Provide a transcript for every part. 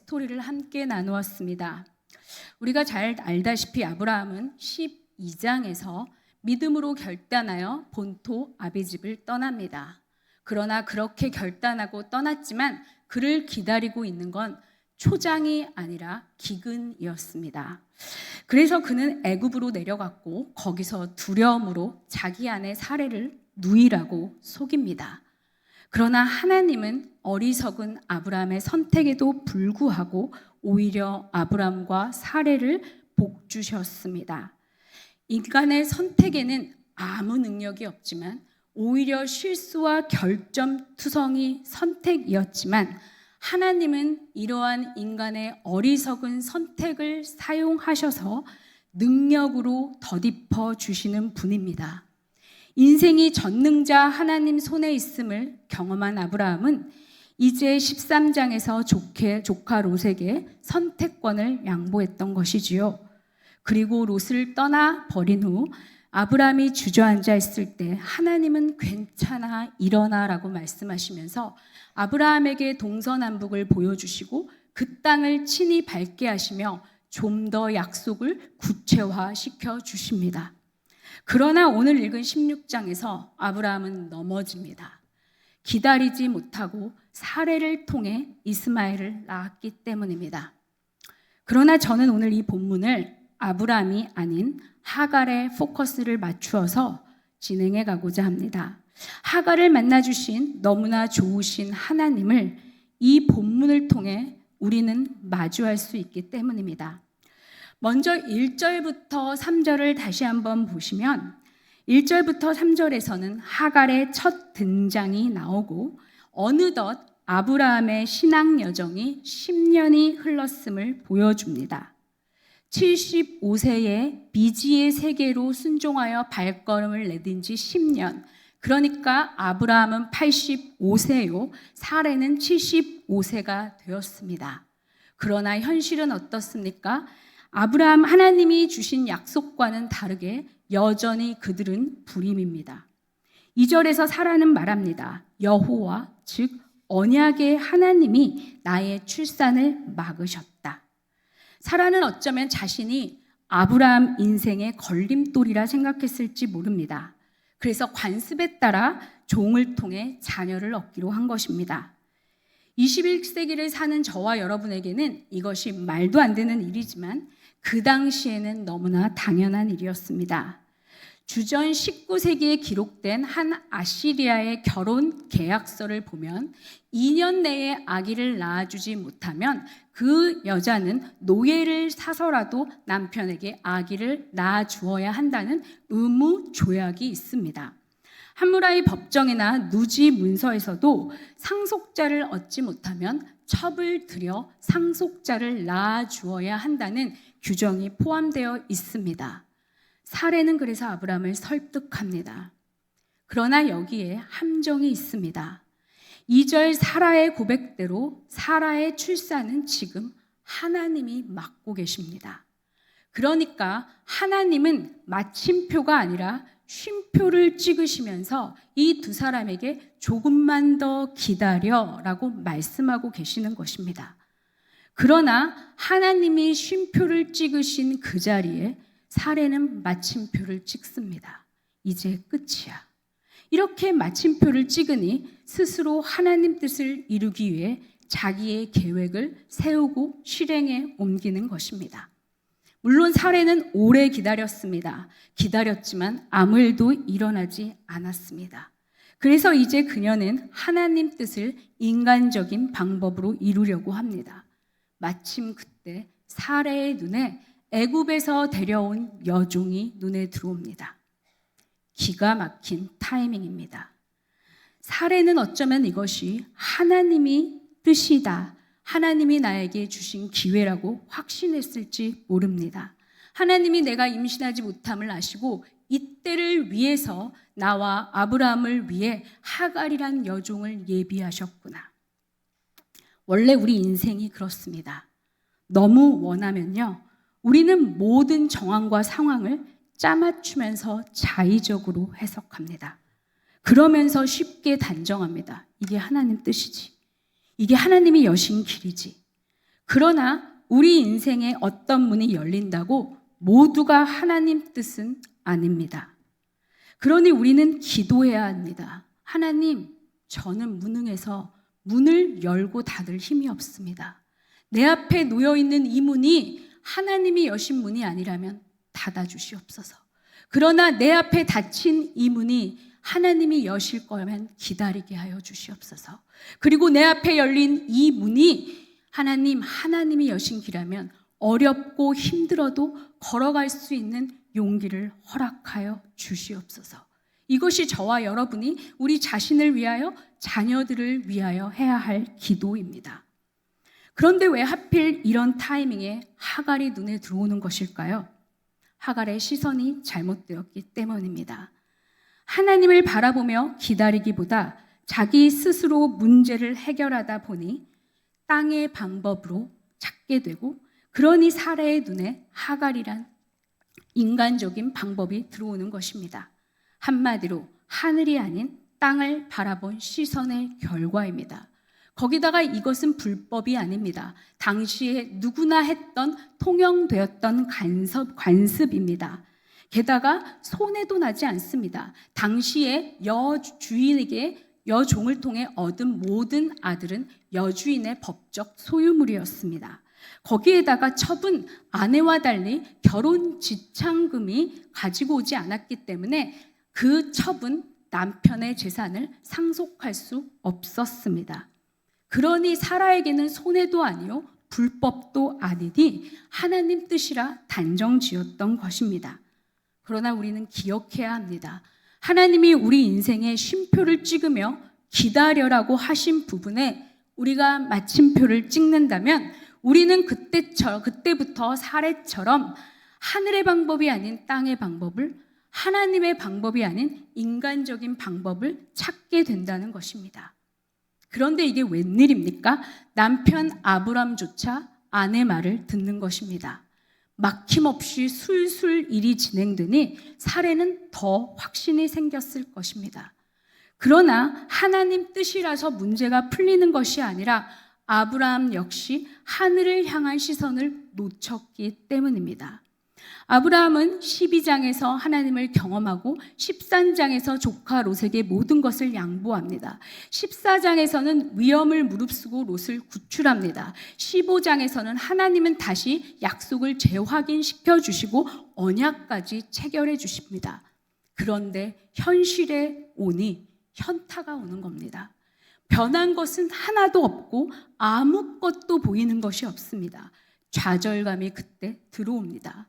스토리를 함께 나누었습니다. 우리가 잘 알다시피 아브라함은 12장에서 믿음으로 결단하여 본토 아비집을 떠납니다. 그러나 그렇게 결단하고 떠났지만 그를 기다리고 있는 건 초장이 아니라 기근이었습니다. 그래서 그는 애굽으로 내려갔고 거기서 두려움으로 자기 아내 사례를 누이라고 속입니다. 그러나 하나님은 어리석은 아브라함의 선택에도 불구하고 오히려 아브라함과 사례를 복주셨습니다. 인간의 선택에는 아무 능력이 없지만 오히려 실수와 결점투성이 선택이었지만 하나님은 이러한 인간의 어리석은 선택을 사용하셔서 능력으로 덧입어 주시는 분입니다. 인생이 전능자 하나님 손에 있음을 경험한 아브라함은 이제 13장에서 조카 롯에게 선택권을 양보했던 것이지요. 그리고 롯을 떠나 버린 후 아브라함이 주저앉아 있을 때 하나님은 괜찮아 일어나라고 말씀하시면서 아브라함에게 동서남북을 보여주시고 그 땅을 친히 밟게 하시며 좀 더 약속을 구체화시켜 주십니다. 그러나 오늘 읽은 16장에서 아브라함은 넘어집니다. 기다리지 못하고 사례를 통해 이스마엘을 낳았기 때문입니다. 그러나 저는 오늘 이 본문을 아브라함이 아닌 하갈에 포커스를 맞추어서 진행해 가고자 합니다. 하갈을 만나주신 너무나 좋으신 하나님을 이 본문을 통해 우리는 마주할 수 있기 때문입니다. 먼저 1절부터 3절을 다시 한번 보시면 1절부터 3절에서는 하갈의 첫 등장이 나오고 어느덧 아브라함의 신앙 여정이 10년이 흘렀음을 보여줍니다. 75세에 미지의 세계로 순종하여 발걸음을 내딘 지 10년. 그러니까 아브라함은 85세요. 사례는 75세가 되었습니다. 그러나 현실은 어떻습니까? 아브라함 하나님이 주신 약속과는 다르게 여전히 그들은 불임입니다. 2절에서 사라는 말합니다. 여호와 즉 언약의 하나님이 나의 출산을 막으셨다. 사라는 어쩌면 자신이 아브라함 인생의 걸림돌이라 생각했을지 모릅니다. 그래서 관습에 따라 종을 통해 자녀를 얻기로 한 것입니다. 21세기를 사는 저와 여러분에게는 이것이 말도 안 되는 일이지만 그 당시에는 너무나 당연한 일이었습니다. 주전 19세기에 기록된 한 아시리아의 결혼 계약서를 보면 2년 내에 아기를 낳아주지 못하면 그 여자는 노예를 사서라도 남편에게 아기를 낳아주어야 한다는 의무 조약이 있습니다. 함무라이 법정이나 누지 문서에서도 상속자를 얻지 못하면 첩을 들여 상속자를 낳아주어야 한다는 규정이 포함되어 있습니다. 사례는 그래서 아브라함을 설득합니다. 그러나 여기에 함정이 있습니다. 2절 사라의 고백대로 사라의 출산은 지금 하나님이 맡고 계십니다. 그러니까 하나님은 마침표가 아니라 쉼표를 찍으시면서 이 두 사람에게 조금만 더 기다려라고 말씀하고 계시는 것입니다. 그러나 하나님이 쉼표를 찍으신 그 자리에 사례는 마침표를 찍습니다. 이제 끝이야. 이렇게 마침표를 찍으니 스스로 하나님 뜻을 이루기 위해 자기의 계획을 세우고 실행에 옮기는 것입니다. 물론 사례는 오래 기다렸습니다. 기다렸지만 아무 일도 일어나지 않았습니다. 그래서 이제 그녀는 하나님 뜻을 인간적인 방법으로 이루려고 합니다. 마침 그때 사례의 눈에 애굽에서 데려온 여종이 눈에 들어옵니다. 기가 막힌 타이밍입니다. 사례는 어쩌면 이것이 하나님이 뜻이다. 하나님이 나에게 주신 기회라고 확신했을지 모릅니다. 하나님이 내가 임신하지 못함을 아시고 이때를 위해서 나와 아브라함을 위해 하갈이란 여종을 예비하셨구나. 원래 우리 인생이 그렇습니다. 너무 원하면요, 우리는 모든 정황과 상황을 짜맞추면서 자의적으로 해석합니다. 그러면서 쉽게 단정합니다. 이게 하나님 뜻이지. 이게 하나님이 여신 길이지. 그러나 우리 인생에 어떤 문이 열린다고 모두가 하나님 뜻은 아닙니다. 그러니 우리는 기도해야 합니다. 하나님, 저는 무능해서 문을 열고 닫을 힘이 없습니다. 내 앞에 놓여있는 이 문이 하나님이 여신 문이 아니라면 닫아주시옵소서. 그러나 내 앞에 닫힌 이 문이 하나님이 여실 거면 기다리게 하여 주시옵소서. 그리고 내 앞에 열린 이 문이 하나님이 여신 길이라면 어렵고 힘들어도 걸어갈 수 있는 용기를 허락하여 주시옵소서. 이것이 저와 여러분이 우리 자신을 위하여 자녀들을 위하여 해야 할 기도입니다. 그런데 왜 하필 이런 타이밍에 하갈이 눈에 들어오는 것일까요? 하갈의 시선이 잘못되었기 때문입니다. 하나님을 바라보며 기다리기보다 자기 스스로 문제를 해결하다 보니 땅의 방법으로 찾게 되고, 그러니 사라의 눈에 하갈이란 인간적인 방법이 들어오는 것입니다. 한마디로 하늘이 아닌 땅을 바라본 시선의 결과입니다. 거기다가 이것은 불법이 아닙니다. 당시에 누구나 했던 통용되었던 관습입니다. 게다가 손해도 나지 않습니다. 당시에 여주인에게 여종을 통해 얻은 모든 아들은 여주인의 법적 소유물이었습니다. 거기에다가 첩은 아내와 달리 결혼 지참금이 가지고 오지 않았기 때문에 그 첩은 남편의 재산을 상속할 수 없었습니다. 그러니 사라에게는 손해도 아니요 불법도 아니니 하나님 뜻이라 단정지었던 것입니다. 그러나 우리는 기억해야 합니다. 하나님이 우리 인생에 쉼표를 찍으며 기다려라고 하신 부분에 우리가 마침표를 찍는다면 우리는 그때부터 사례처럼 하늘의 방법이 아닌 땅의 방법을, 하나님의 방법이 아닌 인간적인 방법을 찾게 된다는 것입니다. 그런데 이게 웬일입니까? 남편 아브람조차 아내 말을 듣는 것입니다. 막힘없이 술술 일이 진행되니 사례는 더 확신이 생겼을 것입니다. 그러나 하나님 뜻이라서 문제가 풀리는 것이 아니라 아브라함 역시 하늘을 향한 시선을 놓쳤기 때문입니다. 아브라함은 12장에서 하나님을 경험하고 13장에서 조카 롯에게 모든 것을 양보합니다. 14장에서는 위험을 무릅쓰고 롯을 구출합니다. 15장에서는 하나님은 다시 약속을 재확인시켜 주시고 언약까지 체결해 주십니다. 그런데 현실에 오니 현타가 오는 겁니다. 변한 것은 하나도 없고 아무것도 보이는 것이 없습니다. 좌절감이 그때 들어옵니다.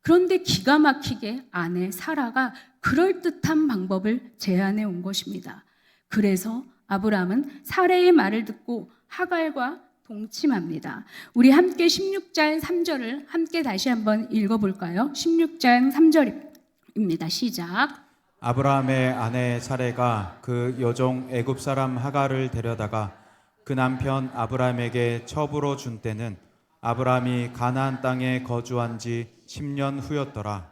그런데 기가 막히게 아내 사라가 그럴듯한 방법을 제안해 온 것입니다. 그래서 아브라함은 사라의 말을 듣고 하갈과 동침합니다. 우리 함께 16장 3절을 함께 다시 한번 읽어볼까요? 16장 3절입니다. 시작. 아브라함의 아내 사레가 그 여종 애굽 사람 하갈을 데려다가 그 남편 아브라함에게 첩으로 준 때는 아브라함이 가나안 땅에 거주한 지 10년 후였더라.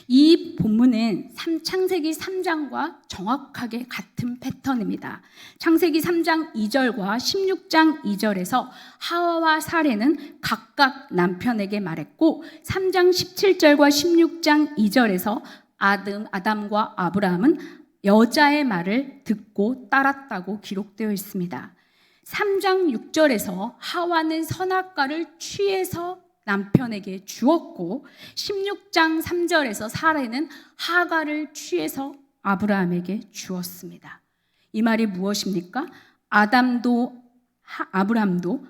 이 본문은 창세기 3장과 정확하게 같은 패턴입니다. 창세기 3장 2절과 16장 2절에서 하와와 사레는 각각 남편에게 말했고 3장 17절과 16장 2절에서 아담과 아브라함은 여자의 말을 듣고 따랐다고 기록되어 있습니다. 3장 6절에서 하와는 선악과를 취해서 남편에게 주었고 16장 3절에서 사레는 하갈을 취해서 아브라함에게 주었습니다. 이 말이 무엇입니까? 아브라함도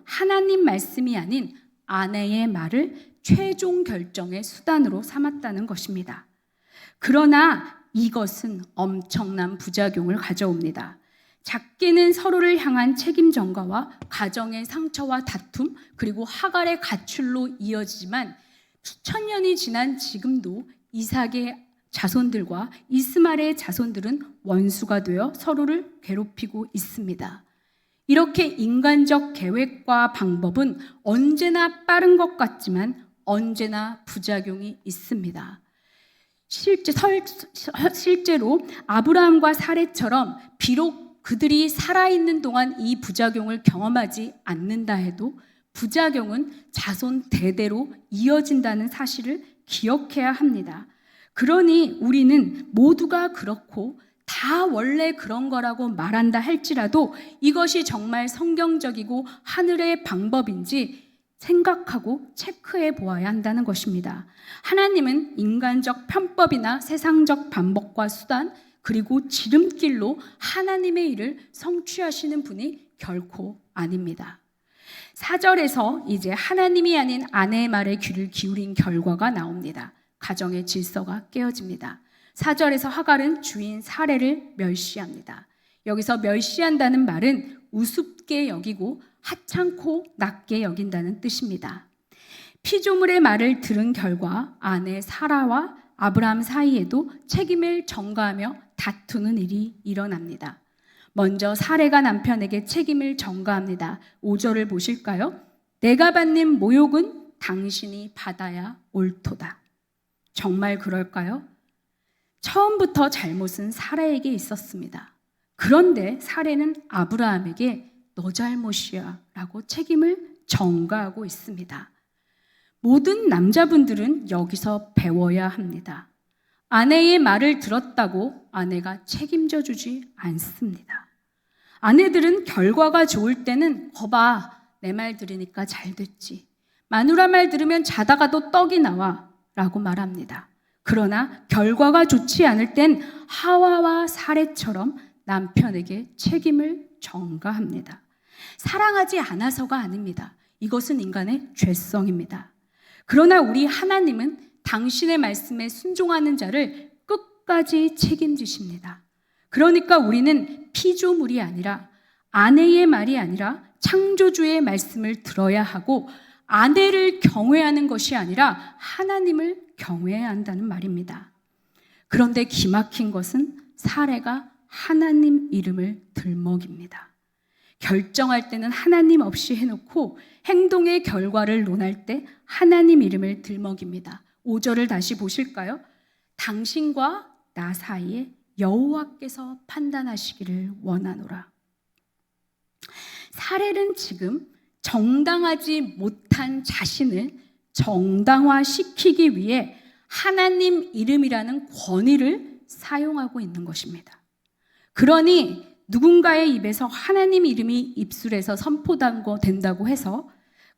하나님 말씀이 아닌 아내의 말을 최종 결정의 수단으로 삼았다는 것입니다. 그러나 이것은 엄청난 부작용을 가져옵니다. 작게는 서로를 향한 책임 전가와 가정의 상처와 다툼, 그리고 하갈의 가출로 이어지지만 수천 년이 지난 지금도 이삭의 자손들과 이스마엘의 자손들은 원수가 되어 서로를 괴롭히고 있습니다. 이렇게 인간적 계획과 방법은 언제나 빠른 것 같지만 언제나 부작용이 있습니다. 실제로 아브라함과 사레처럼 비록 그들이 살아있는 동안 이 부작용을 경험하지 않는다 해도 부작용은 자손 대대로 이어진다는 사실을 기억해야 합니다. 그러니 우리는 모두가 그렇고 다 원래 그런 거라고 말한다 할지라도 이것이 정말 성경적이고 하늘의 방법인지 생각하고 체크해 보아야 한다는 것입니다. 하나님은 인간적 편법이나 세상적 방법과 수단 그리고 지름길로 하나님의 일을 성취하시는 분이 결코 아닙니다. 4절에서 이제 하나님이 아닌 아내의 말에 귀를 기울인 결과가 나옵니다. 가정의 질서가 깨어집니다. 4절에서 하갈은 주인 사레를 멸시합니다. 여기서 멸시한다는 말은 우습게 여기고 하찮고 낮게 여긴다는 뜻입니다. 피조물의 말을 들은 결과 아내 사라와 아브라함 사이에도 책임을 전가하며 다투는 일이 일어납니다. 먼저 사레가 남편에게 책임을 전가합니다. 5절을 보실까요? 내가 받는 모욕은 당신이 받아야 옳도다. 정말 그럴까요? 처음부터 잘못은 사라에게 있었습니다. 그런데 사레는 아브라함에게 너 잘못이야 라고 책임을 전가하고 있습니다. 모든 남자분들은 여기서 배워야 합니다. 아내의 말을 들었다고 아내가 책임져 주지 않습니다. 아내들은 결과가 좋을 때는 거봐 내 말 들으니까 잘 됐지. 마누라 말 들으면 자다가도 떡이 나와 라고 말합니다. 그러나 결과가 좋지 않을 땐 하와와 사레처럼 남편에게 책임을 전가합니다. 사랑하지 않아서가 아닙니다. 이것은 인간의 죄성입니다. 그러나 우리 하나님은 당신의 말씀에 순종하는 자를 끝까지 책임지십니다. 그러니까 우리는 피조물이 아니라 아내의 말이 아니라 창조주의 말씀을 들어야 하고 아내를 경외하는 것이 아니라 하나님을 경외해야 한다는 말입니다. 그런데 기막힌 것은 사레가 하나님 이름을 들먹입니다. 결정할 때는 하나님 없이 해놓고 행동의 결과를 논할 때 하나님 이름을 들먹입니다. 5절을 다시 보실까요? 당신과 나 사이에 여호와께서 판단하시기를 원하노라. 사레는 지금 정당하지 못한 자신을 정당화시키기 위해 하나님 이름이라는 권위를 사용하고 있는 것입니다. 그러니 누군가의 입에서 하나님 이름이 입술에서 선포된다고 해서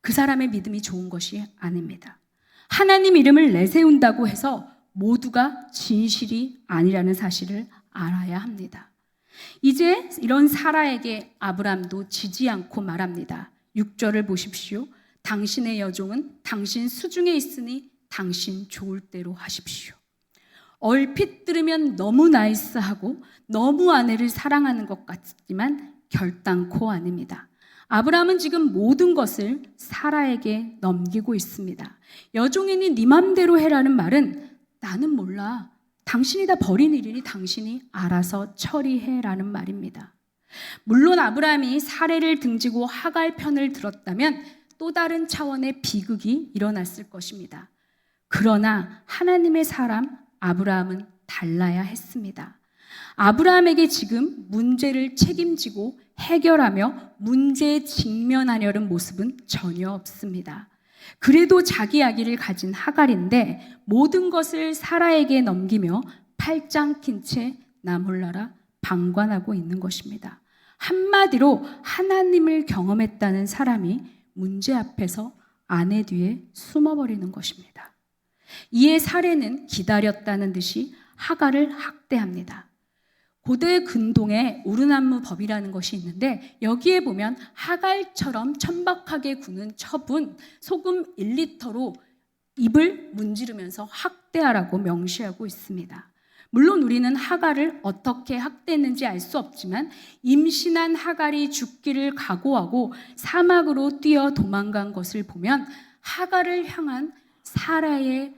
그 사람의 믿음이 좋은 것이 아닙니다. 하나님 이름을 내세운다고 해서 모두가 진실이 아니라는 사실을 알아야 합니다. 이제 이런 사라에게 아브람도 지지 않고 말합니다. 6절을 보십시오. 당신의 여종은 당신 수중에 있으니 당신 좋을 대로 하십시오. 얼핏 들으면 너무 나이스하고 너무 아내를 사랑하는 것 같지만 결단코 아닙니다. 아브라함은 지금 모든 것을 사라에게 넘기고 있습니다. 여종이니 네 맘대로 해라는 말은 나는 몰라. 당신이 다 버린 일이니 당신이 알아서 처리해라는 말입니다. 물론 아브라함이 사레를 등지고 하갈 편을 들었다면 또 다른 차원의 비극이 일어났을 것입니다. 그러나 하나님의 사람 아브라함은 달라야 했습니다. 아브라함에게 지금 문제를 책임지고 해결하며 문제에 직면하려는 모습은 전혀 없습니다. 그래도 자기 아기를 가진 하갈인데 모든 것을 사라에게 넘기며 팔짱 낀 채 나몰라라 방관하고 있는 것입니다. 한마디로 하나님을 경험했다는 사람이 문제 앞에서 아내 뒤에 숨어버리는 것입니다. 이에 사레는 기다렸다는 듯이 하갈을 학대합니다. 고대 근동에 우르나무 법이라는 것이 있는데 여기에 보면 하갈처럼 천박하게 구는 첩은 소금 1리터로 입을 문지르면서 학대하라고 명시하고 있습니다. 물론 우리는 하갈을 어떻게 학대했는지 알 수 없지만 임신한 하갈이 죽기를 각오하고 사막으로 뛰어 도망간 것을 보면 하갈을 향한 사라의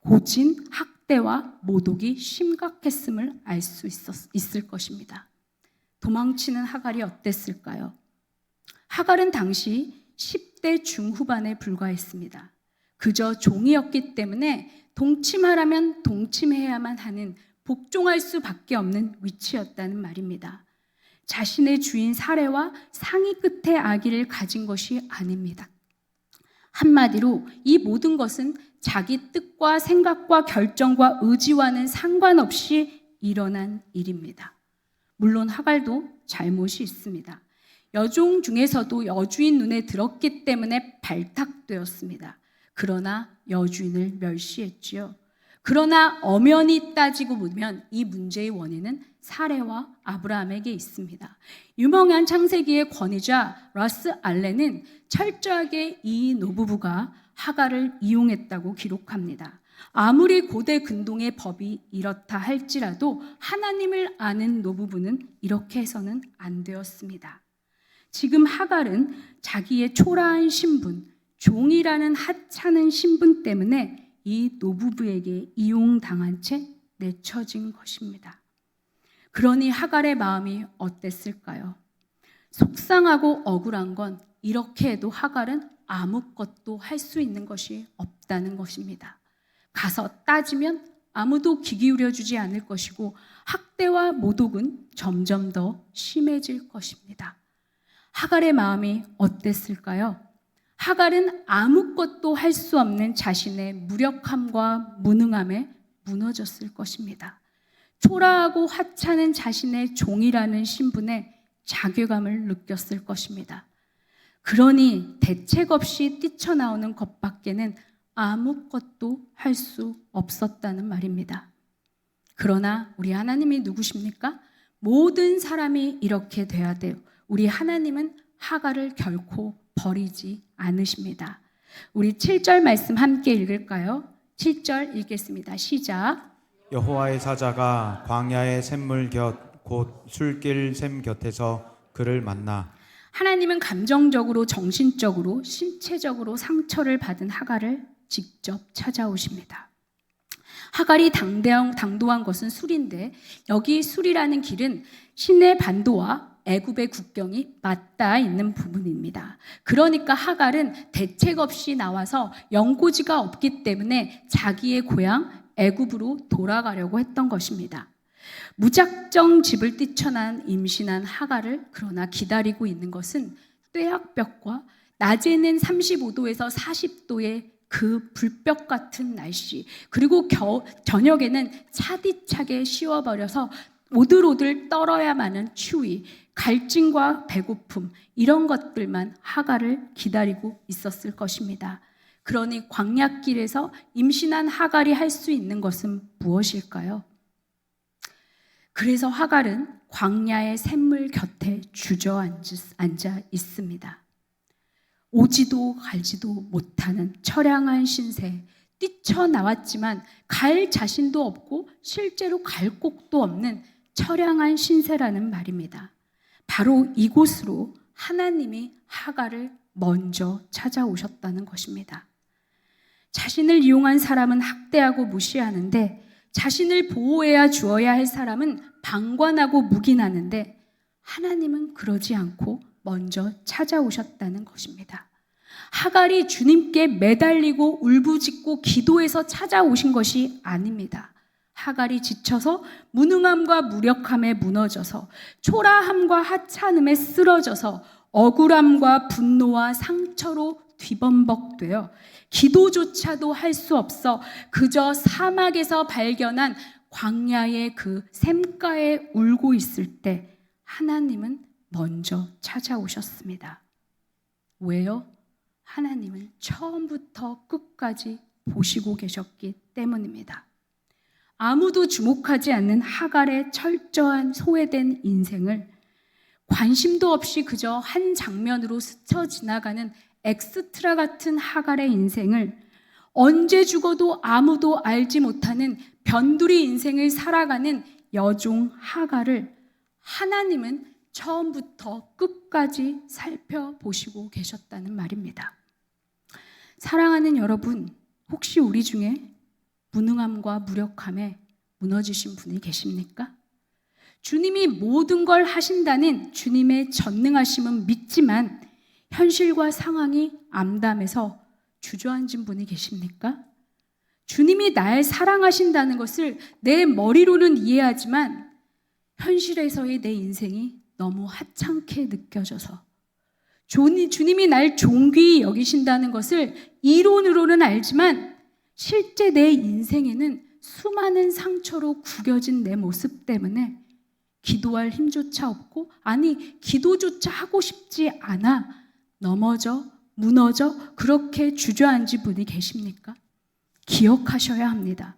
고진 학대와 모독이 심각했음을 알 수 있을 것입니다. 도망치는 하갈이 어땠을까요? 하갈은 당시 10대 중후반에 불과했습니다. 그저 종이었기 때문에 동침하라면 동침해야만 하는 복종할 수밖에 없는 위치였다는 말입니다. 자신의 주인 사레와 상의 끝에 아기를 가진 것이 아닙니다. 한마디로 이 모든 것은 자기 뜻과 생각과 결정과 의지와는 상관없이 일어난 일입니다. 물론 하갈도 잘못이 있습니다. 여종 중에서도 여주인 눈에 들었기 때문에 발탁되었습니다. 그러나 여주인을 멸시했지요. 그러나 엄연히 따지고 보면 이 문제의 원인은 사레와 아브라함에게 있습니다. 유명한 창세기의 권위자 러스 알렌은 철저하게 이 노부부가 하갈을 이용했다고 기록합니다. 아무리 고대 근동의 법이 이렇다 할지라도 하나님을 아는 노부부는 이렇게 해서는 안 되었습니다. 지금 하갈은 자기의 초라한 신분, 종이라는 하찮은 신분 때문에 이 노부부에게 이용당한 채 내쳐진 것입니다. 그러니 하갈의 마음이 어땠을까요? 속상하고 억울한 건 이렇게 해도 하갈은 아무것도 할 수 있는 것이 없다는 것입니다. 가서 따지면 아무도 귀 기울여 주지 않을 것이고 학대와 모독은 점점 더 심해질 것입니다. 하갈의 마음이 어땠을까요? 하갈은 아무것도 할 수 없는 자신의 무력함과 무능함에 무너졌을 것입니다. 초라하고 하찮은 자신의 종이라는 신분에 자괴감을 느꼈을 것입니다. 그러니 대책 없이 뛰쳐나오는 것밖에는 아무것도 할 수 없었다는 말입니다. 그러나 우리 하나님이 누구십니까? 모든 사람이 이렇게 돼야 돼요. 우리 하나님은 하갈을 결코 버리지 않으십니다. 우리 7절 말씀 함께 읽을까요? 7절 읽겠습니다. 시작. 여호와의 사자가 광야의 샘물 곁 곧 술길 샘 곁에서 그를 만나 하나님은 감정적으로, 정신적으로, 신체적으로 상처를 받은 하갈을 직접 찾아오십니다. 하갈이 당도한 것은 술인데 여기 술이라는 길은 시내 반도와 애굽의 국경이 맞닿아 있는 부분입니다. 그러니까 하갈은 대책 없이 나와서 연고지가 없기 때문에 자기의 고향 애굽으로 돌아가려고 했던 것입니다. 무작정 집을 뛰쳐난 임신한 하갈을 그러나 기다리고 있는 것은 뙤약볕과 낮에는 35도에서 40도의 그 불볕 같은 날씨, 그리고 저녁에는 차디차게 쉬어버려서 오들오들 떨어야만은 추위, 갈증과 배고픔, 이런 것들만 하갈을 기다리고 있었을 것입니다. 그러니 광야길에서 임신한 하갈이 할 수 있는 것은 무엇일까요? 그래서 하갈은 광야의 샘물 곁에 주저앉아 있습니다. 오지도 갈지도 못하는 처량한 신세, 뛰쳐나왔지만 갈 자신도 없고 실제로 갈 곳도 없는 처량한 신세라는 말입니다. 바로 이곳으로 하나님이 하갈을 먼저 찾아오셨다는 것입니다. 자신을 이용한 사람은 학대하고 무시하는데 자신을 보호해야 주어야 할 사람은 방관하고 묵인하는데 하나님은 그러지 않고 먼저 찾아오셨다는 것입니다. 하갈이 주님께 매달리고 울부짖고 기도해서 찾아오신 것이 아닙니다. 하갈이 지쳐서 무능함과 무력함에 무너져서 초라함과 하찮음에 쓰러져서 억울함과 분노와 상처로 뒤범벅되어 기도조차도 할 수 없어 그저 사막에서 발견한 광야의 그 샘가에 울고 있을 때 하나님은 먼저 찾아오셨습니다. 왜요? 하나님은 처음부터 끝까지 보시고 계셨기 때문입니다. 아무도 주목하지 않는 하갈의 철저한 소외된 인생을 관심도 없이 그저 한 장면으로 스쳐 지나가는 엑스트라 같은 하갈의 인생을 언제 죽어도 아무도 알지 못하는 변두리 인생을 살아가는 여종 하갈을 하나님은 처음부터 끝까지 살펴보시고 계셨다는 말입니다. 사랑하는 여러분, 혹시 우리 중에 무능함과 무력함에 무너지신 분이 계십니까? 주님이 모든 걸 하신다는 주님의 전능하심은 믿지만 현실과 상황이 암담해서 주저앉은 분이 계십니까? 주님이 날 사랑하신다는 것을 내 머리로는 이해하지만 현실에서의 내 인생이 너무 하찮게 느껴져서 주님이 날 존귀히 여기신다는 것을 이론으로는 알지만 실제 내 인생에는 수많은 상처로 구겨진 내 모습 때문에 기도할 힘조차 없고, 아니 기도조차 하고 싶지 않아 넘어져 무너져 그렇게 주저앉은 분이 계십니까? 기억하셔야 합니다.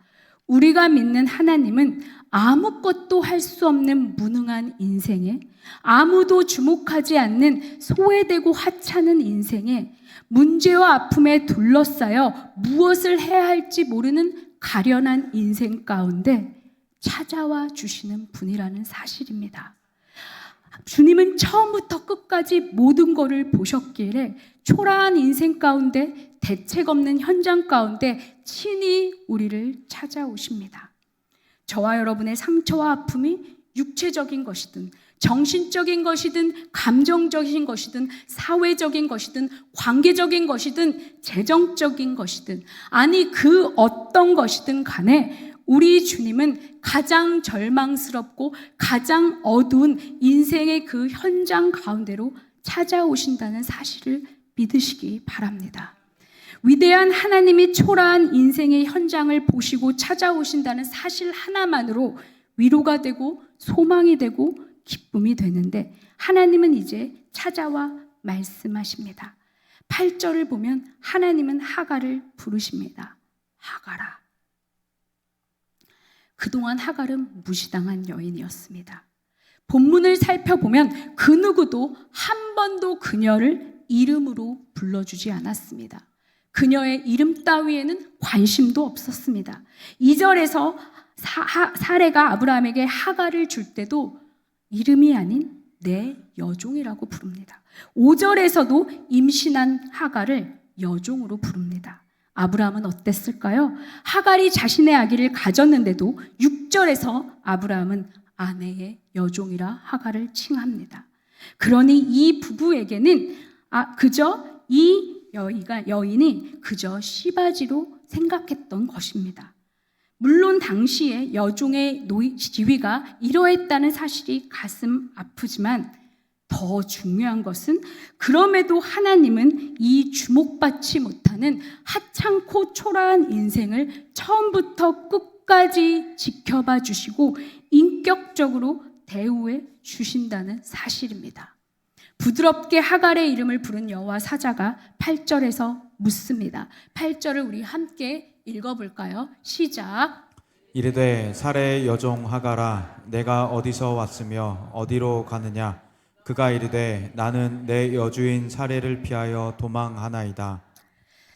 우리가 믿는 하나님은 아무것도 할 수 없는 무능한 인생에, 아무도 주목하지 않는 소외되고 하찮은 인생에, 문제와 아픔에 둘러싸여 무엇을 해야 할지 모르는 가련한 인생 가운데 찾아와 주시는 분이라는 사실입니다. 주님은 처음부터 끝까지 모든 것을 보셨기에 초라한 인생 가운데, 대책 없는 현장 가운데 친히 우리를 찾아오십니다. 저와 여러분의 상처와 아픔이 육체적인 것이든 정신적인 것이든 감정적인 것이든 사회적인 것이든 관계적인 것이든 재정적인 것이든, 아니 그 어떤 것이든 간에 우리 주님은 가장 절망스럽고 가장 어두운 인생의 그 현장 가운데로 찾아오신다는 사실을 믿으시기 바랍니다. 위대한 하나님이 초라한 인생의 현장을 보시고 찾아오신다는 사실 하나만으로 위로가 되고 소망이 되고 기쁨이 되는데, 하나님은 이제 찾아와 말씀하십니다. 8절을 보면 하나님은 하갈을 부르십니다. 하갈아. 그동안 하갈은 무시당한 여인이었습니다. 본문을 살펴보면 그 누구도 한 번도 그녀를 이름으로 불러주지 않았습니다. 그녀의 이름 따위에는 관심도 없었습니다. 2절에서 사레가 아브라함에게 하갈을 줄 때도 이름이 아닌 내 여종이라고 부릅니다. 5절에서도 임신한 하갈을 여종으로 부릅니다. 아브라함은 어땠을까요? 하갈이 자신의 아기를 가졌는데도 6절에서 아브라함은 아내의 여종이라 하갈을 칭합니다. 그러니 이 부부에게는 그저 이 여인이 그저 시바지로 생각했던 것입니다. 물론 당시에 여종의 지위가 이러했다는 사실이 가슴 아프지만 더 중요한 것은 그럼에도 하나님은 이 주목받지 못하는 하찮고 초라한 인생을 처음부터 끝까지 지켜봐 주시고 인격적으로 대우해 주신다는 사실입니다. 부드럽게 하갈의 이름을 부른 여호와 사자가 8절에서 묻습니다. 8절을 우리 함께 읽어볼까요? 시작. 이르되 사레의 여종 하갈아, 내가 어디서 왔으며 어디로 가느냐? 그가 이르되 나는 내 여주인 사레를 피하여 도망하나이다.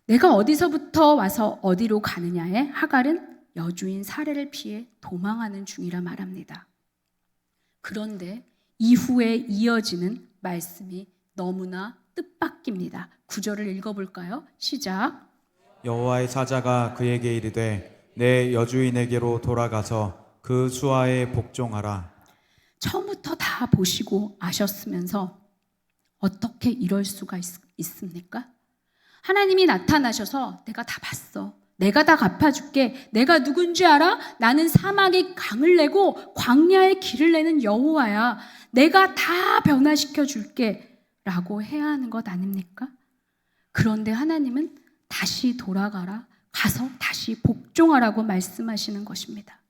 내가 어디서부터 와서 어디로 가느냐에 하갈은 여주인 사레를 피해 도망하는 중이라 말합니다. 그런데 이후에 이어지는 말씀이 너무나 뜻밖입니다. 9절을 읽어볼까요? 시작. 여호와의 사자가 그에게 이르되 내 여주인에게로 돌아가서 그 수하에 복종하라. 처음부터 다 보시고 아셨으면서 어떻게 이럴 수가 있습니까? 하나님이 나타나셔서 내가 다 봤어. 내가 다 갚아줄게. 내가 누군지 알아? 나는 사막에 강을 내고 광야에 길을 내는 여호와야. 내가 다 변화시켜 줄게 라고 해야 하는 것 아닙니까? 그런데 하나님은 다시 돌아가라. 가서 다시 복종하라고 말씀하시는 것입니다.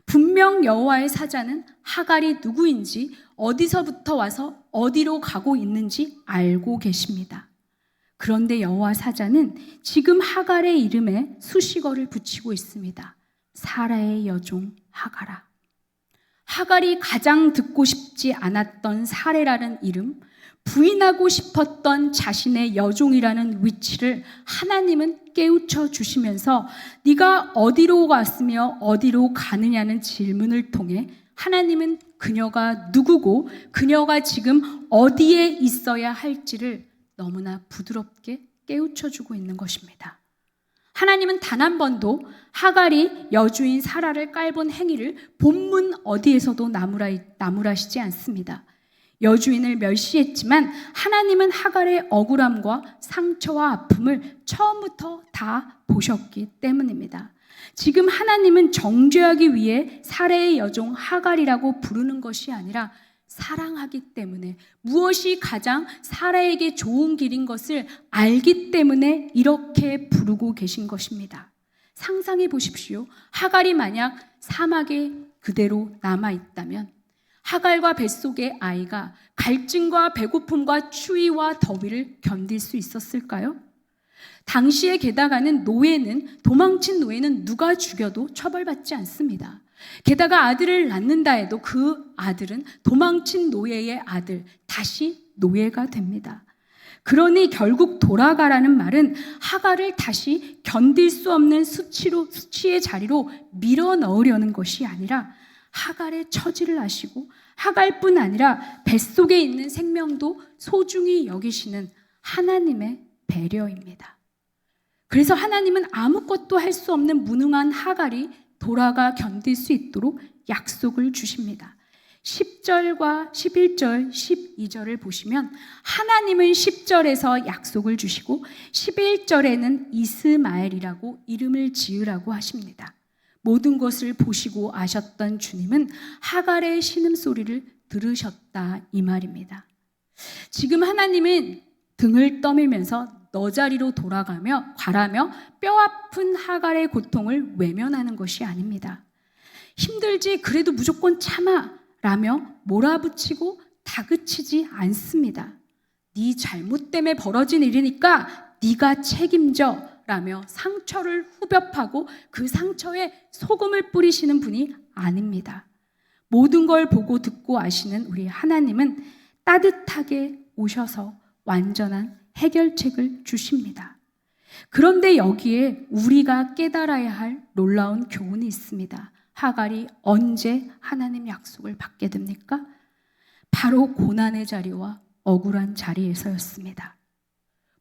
분명 여호와의 사자는 하갈이 누구인지, 어디서부터 와서 어디로 가고 있는지 알고 계십니다. 그런데 여호와 사자는 지금 하갈의 이름에 수식어를 붙이고 있습니다. 사라의 여종 하갈아. 하갈이 가장 듣고 싶지 않았던 사레라는 이름, 부인하고 싶었던 자신의 여종이라는 위치를 하나님은 깨우쳐 주시면서 네가 어디로 갔으며 어디로 가느냐는 질문을 통해 하나님은 그녀가 누구고 그녀가 지금 어디에 있어야 할지를 너무나 부드럽게 깨우쳐 주고 있는 것입니다. 하나님은 단 한 번도 하갈이 여주인 사라를 깔본 행위를 본문 어디에서도 나무라시지 않습니다. 여주인을 멸시했지만 하나님은 하갈의 억울함과 상처와 아픔을 처음부터 다 보셨기 때문입니다. 지금 하나님은 정죄하기 위해 사레의 여종 하갈이라고 부르는 것이 아니라 사랑하기 때문에, 무엇이 가장 사라에게 좋은 길인 것을 알기 때문에 이렇게 부르고 계신 것입니다. 상상해 보십시오. 하갈이 만약 사막에 그대로 남아있다면 하갈과 뱃속의 아이가 갈증과 배고픔과 추위와 더위를 견딜 수 있었을까요? 당시에 게다가는 도망친 노예는 누가 죽여도 처벌받지 않습니다. 게다가 아들을 낳는다 해도 그 아들은 도망친 노예의 아들, 다시 노예가 됩니다. 그러니 결국 돌아가라는 말은 하갈을 다시 견딜 수 없는 수치의 자리로 밀어 넣으려는 것이 아니라 하갈의 처지를 아시고 하갈뿐 아니라 뱃속에 있는 생명도 소중히 여기시는 하나님의 배려입니다. 그래서 하나님은 아무것도 할 수 없는 무능한 하갈이 돌아가 견딜 수 있도록 약속을 주십니다. 10절과 11절, 12절을 보시면 하나님은 10절에서 약속을 주시고 11절에는 이스마엘이라고 이름을 지으라고 하십니다. 모든 것을 보시고 아셨던 주님은 하갈의 신음소리를 들으셨다 이 말입니다. 지금 하나님은 등을 떠밀면서 너 자리로 가라며 뼈아픈 하갈의 고통을 외면하는 것이 아닙니다. 힘들지 그래도 무조건 참아 라며 몰아붙이고 다그치지 않습니다. 네 잘못 때문에 벌어진 일이니까 네가 책임져 라며 상처를 후벼파고 그 상처에 소금을 뿌리시는 분이 아닙니다. 모든 걸 보고 듣고 아시는 우리 하나님은 따뜻하게 오셔서 완전한 해결책을 주십니다. 그런데 여기에 우리가 깨달아야 할 놀라운 교훈이 있습니다. 하갈이 언제 하나님 약속을 받게 됩니까? 바로 고난의 자리와 억울한 자리에서였습니다.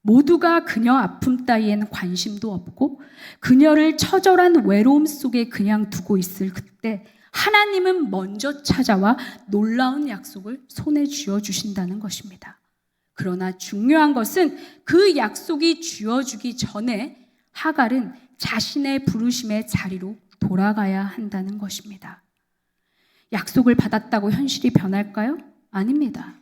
모두가 그녀 아픔 따위엔 관심도 없고 그녀를 처절한 외로움 속에 그냥 두고 있을 그때 하나님은 먼저 찾아와 놀라운 약속을 손에 쥐어주신다는 것입니다. 그러나 중요한 것은 그 약속이 쥐어주기 전에 하갈은 자신의 부르심의 자리로 돌아가야 한다는 것입니다. 약속을 받았다고 현실이 변할까요? 아닙니다.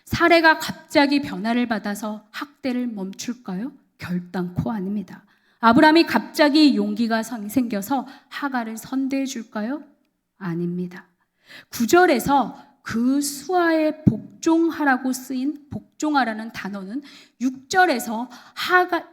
사례가 갑자기 변화를 받아서 학대를 멈출까요? 결단코 아닙니다. 아브라함이 갑자기 용기가 생겨서 하갈을 선대해 줄까요? 아닙니다. 9절에서 그 수하에 복종하라고 쓰인 복종하라는 단어는 6절에서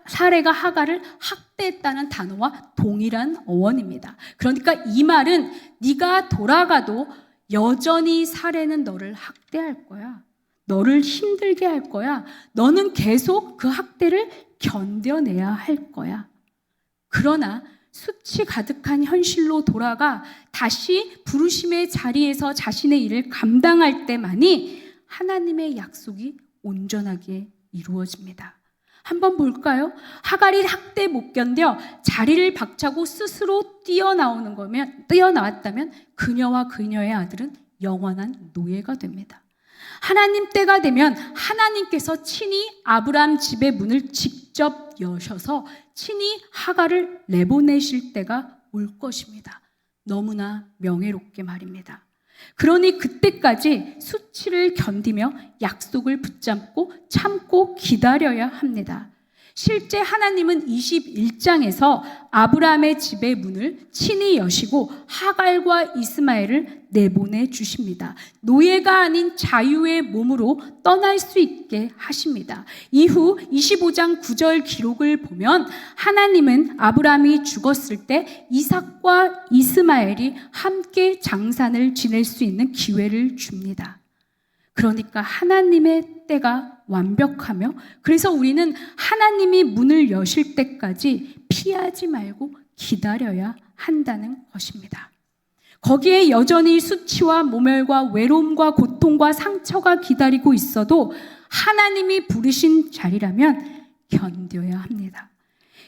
사례가 하갈을 학대했다는 단어와 동일한 어원입니다. 그러니까 이 말은 네가 돌아가도 여전히 사례는 너를 학대할 거야. 너를 힘들게 할 거야. 너는 계속 그 학대를 견뎌내야 할 거야. 그러나 수치 가득한 현실로 돌아가 다시 부르심의 자리에서 자신의 일을 감당할 때만이 하나님의 약속이 온전하게 이루어집니다. 한번 볼까요? 하갈이 학대 못 견뎌 자리를 박차고 스스로 뛰어나왔다면 그녀와 그녀의 아들은 영원한 노예가 됩니다. 하나님 때가 되면 하나님께서 친히 아브라함 집의 문을 직접 여셔서 친히 하갈을 내보내실 때가 올 것입니다. 너무나 명예롭게 말입니다. 그러니 그때까지 수치를 견디며 약속을 붙잡고 참고 기다려야 합니다. 실제 하나님은 21장에서 아브라함의 집의 문을 친히 여시고 하갈과 이스마엘을 내보내 주십니다. 노예가 아닌 자유의 몸으로 떠날 수 있게 하십니다. 이후 25장 9절 기록을 보면 하나님은 아브라함이 죽었을 때 이삭과 이스마엘이 함께 장산을 지낼 수 있는 기회를 줍니다. 그러니까 하나님의 때가 완벽하며 그래서 우리는 하나님이 문을 여실 때까지 피하지 말고 기다려야 한다는 것입니다. 거기에 여전히 수치와 모멸과 외로움과 고통과 상처가 기다리고 있어도 하나님이 부르신 자리라면 견뎌야 합니다.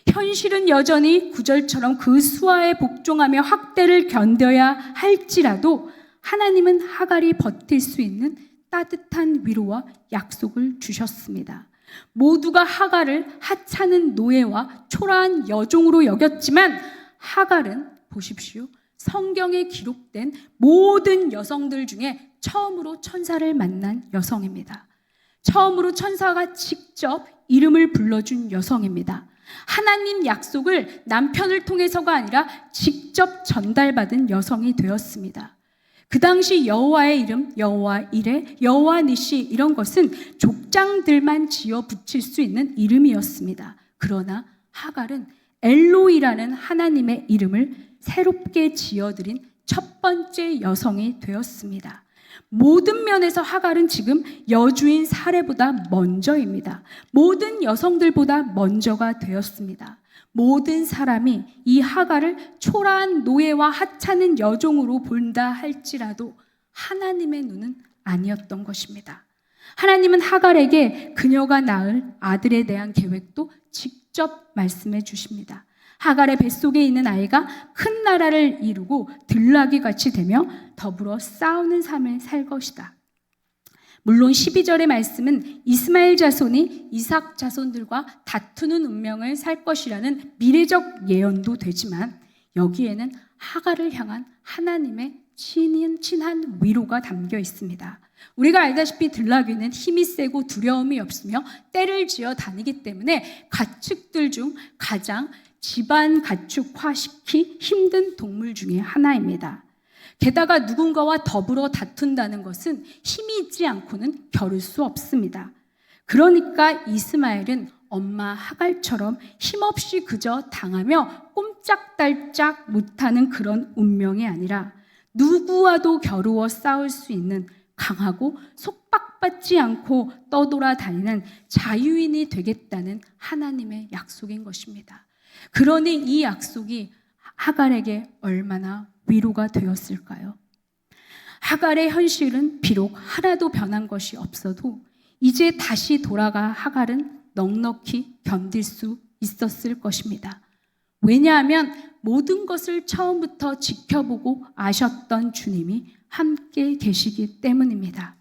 현실은 여전히 9절처럼 그 수하에 복종하며 학대를 견뎌야 할지라도 하나님은 하갈이 버틸 수 있는 따뜻한 위로와 약속을 주셨습니다. 모두가 하갈을 하찮은 노예와 초라한 여종으로 여겼지만 하갈은 보십시오. 성경에 기록된 모든 여성들 중에 처음으로 천사를 만난 여성입니다. 처음으로 천사가 직접 이름을 불러준 여성입니다. 하나님 약속을 남편을 통해서가 아니라 직접 전달받은 여성이 되었습니다. 그 당시 여호와의 이름, 여호와 이레, 여호와 니시 이런 것은 족장들만 지어 붙일 수 있는 이름이었습니다. 그러나 하갈은 엘로이라는 하나님의 이름을 새롭게 지어드린 첫 번째 여성이 되었습니다. 모든 면에서 하갈은 지금 여주인 사레보다 먼저입니다. 모든 여성들보다 먼저가 되었습니다. 모든 사람이 이 하갈을 초라한 노예와 하찮은 여종으로 본다 할지라도 하나님의 눈은 아니었던 것입니다. 하나님은 하갈에게 그녀가 낳을 아들에 대한 계획도 직접 말씀해 주십니다. 하갈의 뱃속에 있는 아이가 큰 나라를 이루고 들나귀 같이 되며 더불어 싸우는 삶을 살 것이다. 물론 12절의 말씀은 이스마엘 자손이 이삭 자손들과 다투는 운명을 살 것이라는 미래적 예언도 되지만 여기에는 하갈을 향한 하나님의 친한 위로가 담겨 있습니다. 우리가 알다시피 들나귀는 힘이 세고 두려움이 없으며 떼를 지어 다니기 때문에 가축들 중 가장 집안 가축화시키기 힘든 동물 중에 하나입니다. 게다가 누군가와 더불어 다툰다는 것은 힘이 있지 않고는 겨룰 수 없습니다. 그러니까 이스마엘은 엄마 하갈처럼 힘없이 그저 당하며 꼼짝달짝 못하는 그런 운명이 아니라 누구와도 겨루어 싸울 수 있는 강하고 속박받지 않고 떠돌아다니는 자유인이 되겠다는 하나님의 약속인 것입니다. 그러니 이 약속이 하갈에게 얼마나 위로가 되었을까요? 하갈의 현실은 비록 하나도 변한 것이 없어도 이제 다시 돌아가 하갈은 넉넉히 견딜 수 있었을 것입니다. 왜냐하면 모든 것을 처음부터 지켜보고 아셨던 주님이 함께 계시기 때문입니다.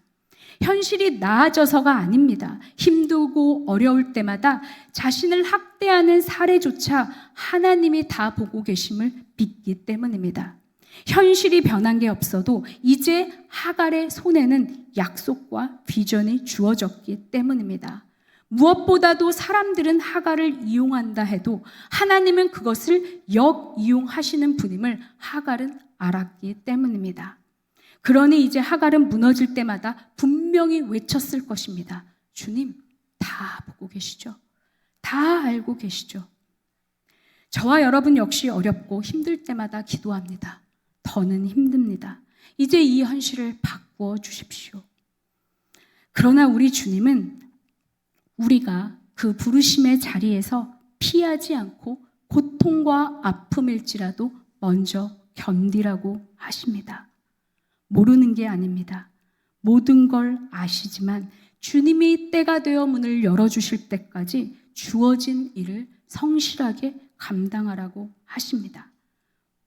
현실이 나아져서가 아닙니다. 힘들고 어려울 때마다 자신을 학대하는 사례조차 하나님이 다 보고 계심을 믿기 때문입니다. 현실이 변한 게 없어도 이제 하갈의 손에는 약속과 비전이 주어졌기 때문입니다. 무엇보다도 사람들은 하갈을 이용한다 해도 하나님은 그것을 역이용하시는 분임을 하갈은 알았기 때문입니다. 그러니 이제 하갈은 무너질 때마다 분명히 외쳤을 것입니다. 주님, 다 보고 계시죠? 다 알고 계시죠? 저와 여러분 역시 어렵고 힘들 때마다 기도합니다. 더는 힘듭니다. 이제 이 현실을 바꾸어 주십시오. 그러나 우리 주님은 우리가 그 부르심의 자리에서 피하지 않고 고통과 아픔일지라도 먼저 견디라고 하십니다. 모르는 게 아닙니다. 모든 걸 아시지만 주님이 때가 되어 문을 열어주실 때까지 주어진 일을 성실하게 감당하라고 하십니다.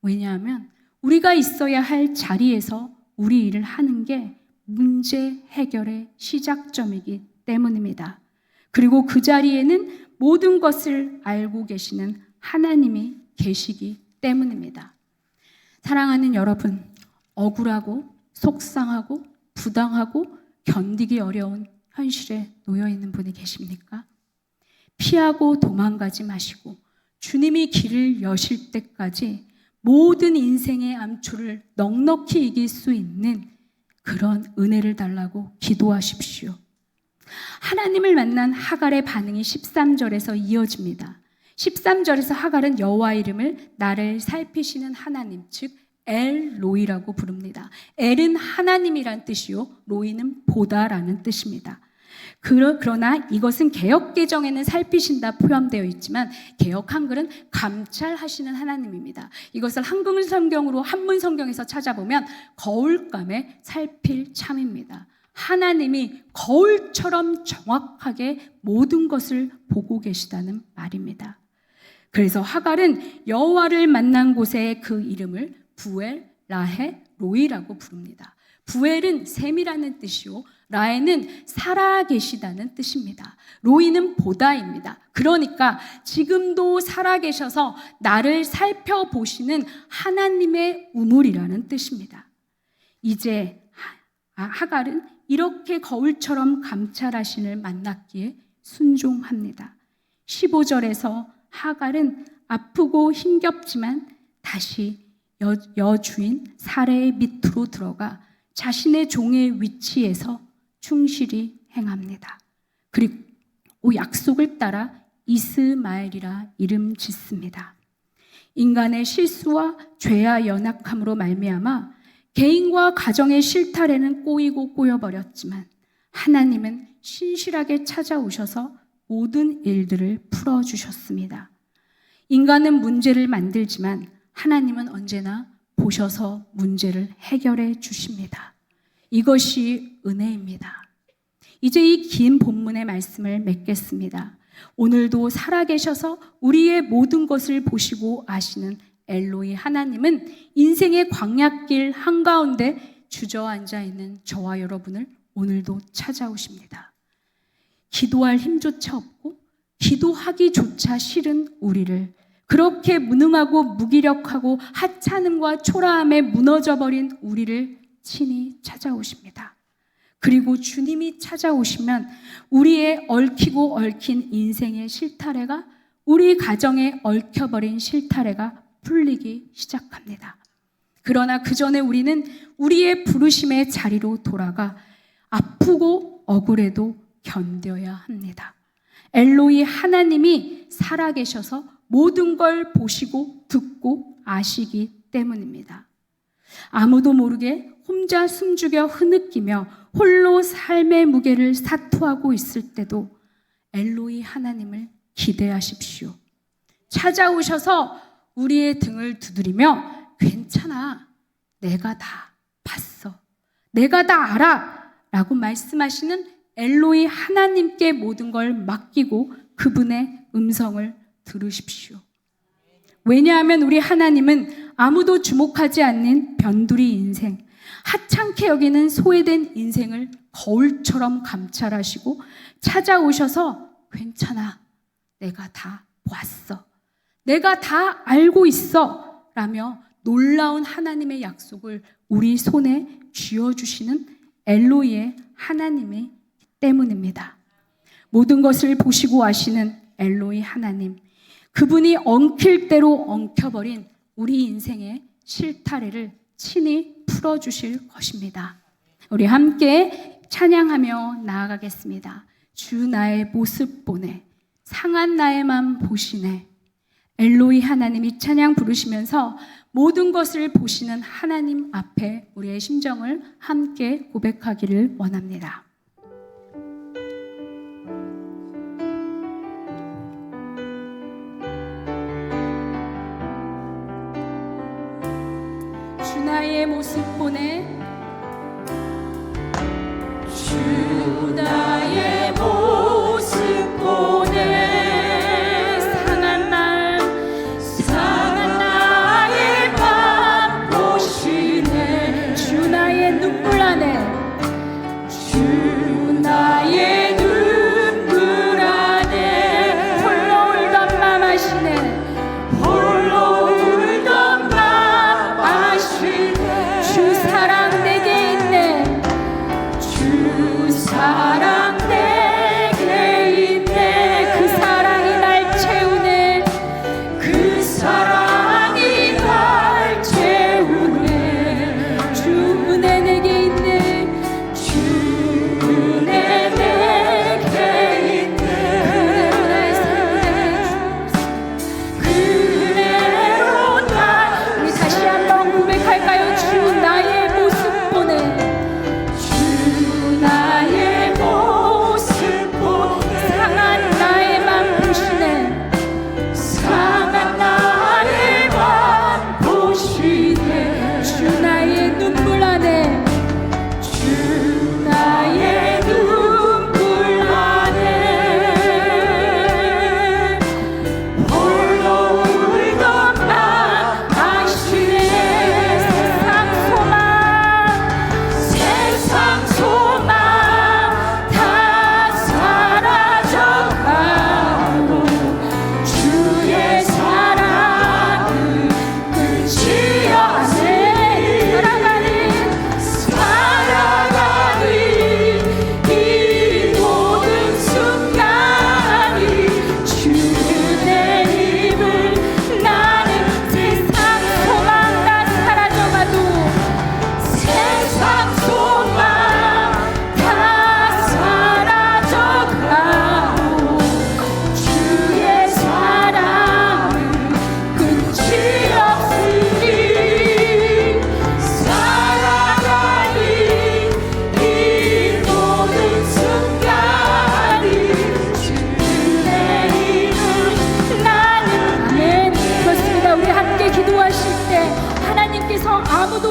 왜냐하면 우리가 있어야 할 자리에서 우리 일을 하는 게 문제 해결의 시작점이기 때문입니다. 그리고 그 자리에는 모든 것을 알고 계시는 하나님이 계시기 때문입니다. 사랑하는 여러분, 억울하고 속상하고 부당하고 견디기 어려운 현실에 놓여 있는 분이 계십니까? 피하고 도망가지 마시고 주님이 길을 여실 때까지 모든 인생의 암초를 넉넉히 이길 수 있는 그런 은혜를 달라고 기도하십시오. 하나님을 만난 하갈의 반응이 13절에서 이어집니다. 13절에서 하갈은 여호와 이름을 나를 살피시는 하나님, 즉 엘로이라고 부릅니다. 엘은 하나님이란 뜻이요, 로이는 보다라는 뜻입니다. 그러나 이것은 개역개정에는 살피신다 포함되어 있지만 개역 한글은 감찰하시는 하나님입니다. 이것을 한글 성경으로 한문 성경에서 찾아보면 거울감에 살필 참입니다. 하나님이 거울처럼 정확하게 모든 것을 보고 계시다는 말입니다. 그래서 하갈은 여호와를 만난 곳의 그 이름을 부엘, 라헬, 로이라고 부릅니다. 부엘은 샘이라는 뜻이요, 라헬은 살아계시다는 뜻입니다. 로이는 보다입니다. 그러니까 지금도 살아계셔서 나를 살펴보시는 하나님의 우물이라는 뜻입니다. 이제 하갈은 이렇게 거울처럼 감찰하신을 만났기에 순종합니다. 15절에서 하갈은 아프고 힘겹지만 다시 여주인 사레의 밑으로 들어가 자신의 종의 위치에서 충실히 행합니다. 그리고 약속을 따라 이스마엘이라 이름 짓습니다. 인간의 실수와 죄와 연약함으로 말미암아 개인과 가정의 실타래는 꼬이고 꼬여버렸지만 하나님은 신실하게 찾아오셔서 모든 일들을 풀어주셨습니다. 인간은 문제를 만들지만 하나님은 언제나 보셔서 문제를 해결해 주십니다. 이것이 은혜입니다. 이제 이 긴 본문의 말씀을 맺겠습니다. 오늘도 살아계셔서 우리의 모든 것을 보시고 아시는 엘로이 하나님은 인생의 광야길 한가운데 주저앉아 있는 저와 여러분을 오늘도 찾아오십니다. 기도할 힘조차 없고 기도하기조차 싫은 우리를 그렇게 무능하고 무기력하고 하찮음과 초라함에 무너져버린 우리를 친히 찾아오십니다. 그리고 주님이 찾아오시면 우리의 얽히고 얽힌 인생의 실타래가 우리 가정에 얽혀버린 실타래가 풀리기 시작합니다. 그러나 그 전에 우리는 우리의 부르심의 자리로 돌아가 아프고 억울해도 견뎌야 합니다. 엘로이 하나님이 살아계셔서 모든 걸 보시고 듣고 아시기 때문입니다. 아무도 모르게 혼자 숨죽여 흐느끼며 홀로 삶의 무게를 사투하고 있을 때도 엘로이 하나님을 기대하십시오. 찾아오셔서 우리의 등을 두드리며 괜찮아, 내가 다 봤어, 내가 다 알아 라고 말씀하시는 엘로이 하나님께 모든 걸 맡기고 그분의 음성을 들으십시오. 왜냐하면 우리 하나님은 아무도 주목하지 않는 변두리 인생, 하찮게 여기는 소외된 인생을 거울처럼 감찰하시고 찾아오셔서 괜찮아, 내가 다 보았어, 내가 다 알고 있어 라며 놀라운 하나님의 약속을 우리 손에 쥐어주시는 엘로이의 하나님이 때문입니다. 모든 것을 보시고 아시는 엘로이 하나님, 그분이 엉킬 대로 엉켜버린 우리 인생의 실타래를 친히 풀어주실 것입니다. 우리 함께 찬양하며 나아가겠습니다. 주 나의 모습 보네, 상한 나의 맘 보시네. 엘로이 하나님이 찬양 부르시면서 모든 것을 보시는 하나님 앞에 우리의 심정을 함께 고백하기를 원합니다. 주 나의 모습 보네, 주 나의 모습 보네, 상한 나의 맘 보시네. 주 나의 눈물 안에, 주 나의 눈물 안에 홀로 울던 맘 아시네, 홀로 울던 맘 아시네. 주 사랑 내게 있네, 주 사랑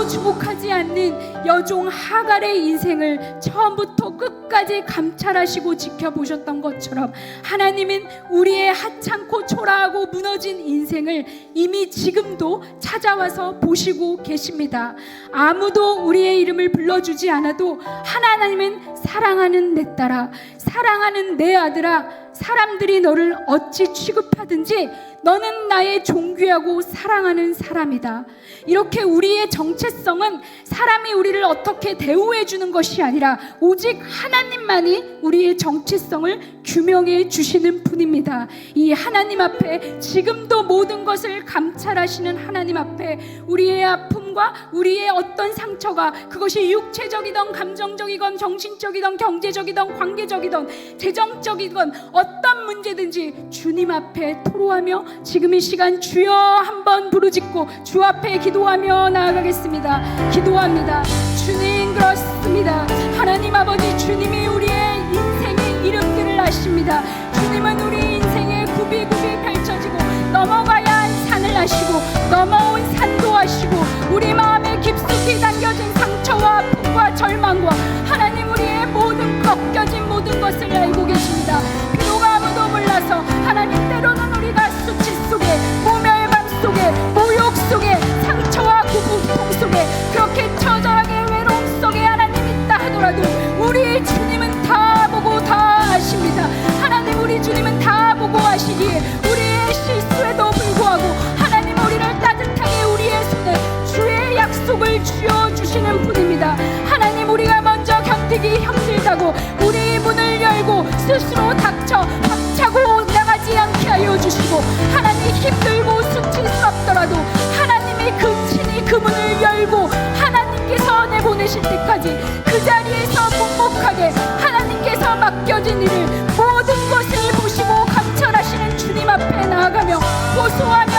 아무도 주목하지 않는 여종 하갈의 인생을 처음부터 끝까지 감찰하시고 지켜보셨던 것처럼 하나님은 우리의 하찮고 초라하고 무너진 인생을 이미 지금도 찾아와서 보시고 계십니다. 아무도 우리의 이름을 불러주지 않아도 하나님은 사랑하는 내 딸아, 사랑하는 내 아들아, 사람들이 너를 어찌 취급하든지 너는 나의 존귀하고 사랑하는 사람이다. 이렇게 우리의 정체성은 사람이 우리를 어떻게 대우해 주는 것이 아니라 오직 하나님만이 우리의 정체성을 규명해 주시는 분입니다. 이 하나님 앞에 지금도 모든 것을 감찰하시는 하나님 앞에 우리의 아픔과 우리의 어떤 상처가 그것이 육체적이든 감정적이건 정신적이든 경제적이든 관계적이든 재정적이든 어떤 문제든지 주님 앞에 토로하며 지금 이 시간 주여 한번 부르짖고 주 앞에 기도하며 나아가겠습니다. 기도합니다. 주님, 그렇습니다. 하나님 아버지, 주님이 우리의 인생의 이름들을 아십니다. 주님은 우리 인생의 굽이굽이 펼쳐지고 넘어가야 할 산을 아시고 넘어온 산도 아시고 우리 마음에 깊숙이 담겨진 상처와 아픔과 절망과 하나님 우리의 모든 꺾여진 모든 것을 알고 계십니다. 비록 아무도 몰라서 하나님, 때로는 우리가 수치 속에 모멸감 속에 모욕 속에 상처와 고통 속에 그렇게 처절하게 외로움 속에 하나님 있다 하더라도 우리 주님은 다 보고 다 아십니다. 하나님, 우리 주님은 다 보고 아시기에 우리의 실수에도 불구하고 하나님 우리를 따뜻하게 우리의 손에 주의 약속을 쥐어주시는 분입니다. 하나님, 우리가 먼저 견디기 힘들다고 우리 문을 열고 스스로 닥쳐 박차고 나가지 않게 하여 주시고 하나님, 힘들고 수치스럽더라도 하나님의 그 친히 그 문을 열고 하나님께서 내보내실 때까지 그 자리에서 묵묵하게 하나님께서 맡겨진 일을 모든 것을 보시고 감찰하시는 주님 앞에 나아가며 고소하며